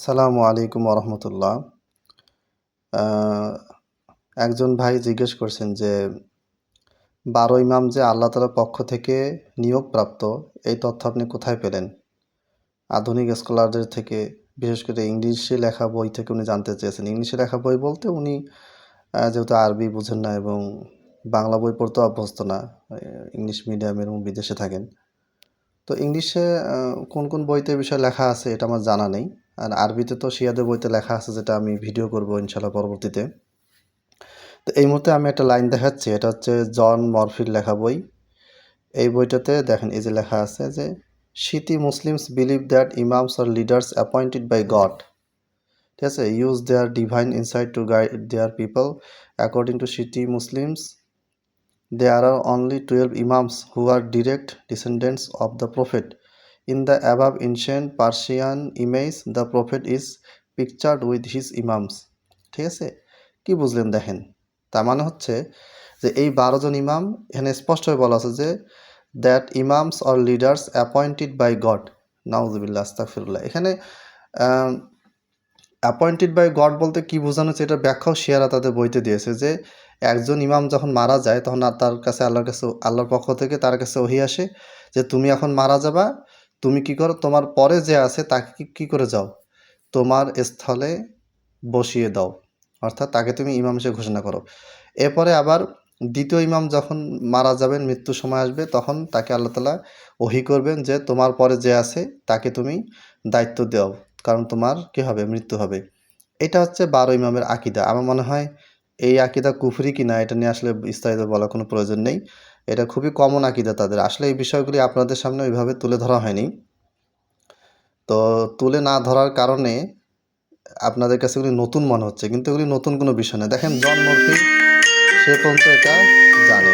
আসসালামু আলাইকুম রহমতুল্লাহ। একজন ভাই জিজ্ঞেস করছেন যে 12 ইমাম যে আল্লাহ তাআলার পক্ষ থেকে নিয়োগপ্রাপ্ত, এই তথ্য আপনি কোথায় পেলেন? আধুনিক স্কলারদের থেকে, বিশেষ করে ইংলিশে লেখা বই থেকে উনি জানতে চেয়েছেন। ইংলিশে লেখা বই বলতে উনি যেহেতু আরবি বুঝেন না এবং বাংলা বই পড়তে অভ্যস্ত না, ইংলিশ মিডিয়ামের এবং বিদেশে থাকেন, তো ইংলিশে কোন কোন বইতে এ বিষয়ে লেখা আছে এটা আমার জানা নেই। আর আরবিতে তো শিয়াদের বইতে লেখা আছে, যেটা আমি ভিডিও করব ইনশাল্লাহ পরবর্তীতে। তো এই মুহূর্তে আমি একটা লাইন দেখাচ্ছি, এটা হচ্ছে জন মরফির লেখা বই। এই বইটাতে দেখেন, এই যে লেখা আছে যে Shiite Muslims believe that imams are leaders appointed by God, ঠিক আছে, use their divine insight to guide their people. According to Shiite Muslims, there are only 12 imams who are direct descendants of the prophet. In the above ancient Persian image, the prophet is pictured with his imams. ঠিক আছে, কি বুঝলেন দেখেন? তার মানে হচ্ছে যে এই 12 জন ইমাম, এখানে স্পষ্টভাবে বলা আছে যে that imams or leaders appointed by God. নাউজুবিল্লাহ, আস্তাগফিরুল্লাহ। এখানে অ্যাপয়েন্টেড বাই গড বলতে কি বোঝানো হচ্ছে, এটার ব্যাখ্যাও শিয়ারা তাদের বইতে দিয়েছে যে একজন ইমাম যখন মারা যায় তখন তার কাছে আল্লাহর পক্ষ থেকে তার কাছে ওহী আসে যে তুমি এখন মারা যাবা, তুমি কি করো, তোমার পরে যে আছে তাকে কি করে যাও, তোমার স্থলে বসিয়ে দাও, অর্থাৎ তাকে তুমি ইমাম হিসেবে ঘোষণা করো। এরপরে আবার দ্বিতীয় ইমাম যখন মারা যাবেন, মৃত্যুর সময় আসবে, তখন তাকে আল্লাহ তাআলা ওহী করবেন যে তোমার পরে যে আছে তাকে তুমি দায়িত্ব দাও, কারণ তোমার কি হবে, মৃত্যু হবে। এটা হচ্ছে 12 ইমামের আকিদা। আমার মনে হয় এই আকিদা কুফরি কিনা এটা নিয়ে আসলে বিস্তারিত বলার কোনো প্রয়োজন নেই। এটা খুবই কমন আকিদা তাদের। আসলে এই বিষয়গুলি আপনাদের সামনে ওইভাবে তুলে ধরা হয়নি। তো তুলে না ধরার কারণে আপনাদের কাছে এগুলি নতুন মনে হচ্ছে, কিন্তু এগুলি নতুন কোনো বিষয় না। দেখেন জন মরফি সে পর্যন্ত এটা জানে।